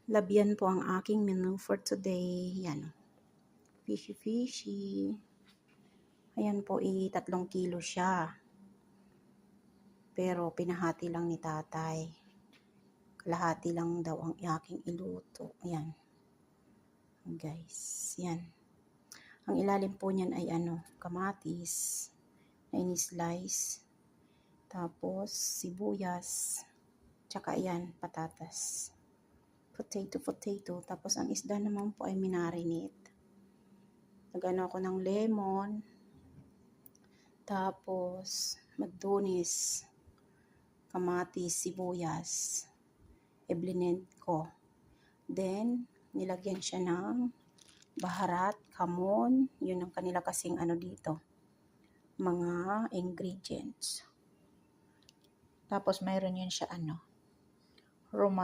Labyan po ang aking menu for today. Yan. Fishy. Ayan po, 3 kilo siya. Pero pinahati lang ni tatay. Kalahati lang daw ang aking iluto. Ayan. Guys, yan. Ang ilalim po niyan ay kamatis na ini-slice. Tapos sibuyas. Tsaka yan, patatas. Potato. Tapos ang isda naman po ay minarinate. Nagano ako ng lemon. Tapos magdunis, kamatis, sibuyas. I-blend ko. Then, nilagyan siya ng baharat, kamon. Yun ang kanila kasing dito. Mga ingredients. Tapos mayroon yun siya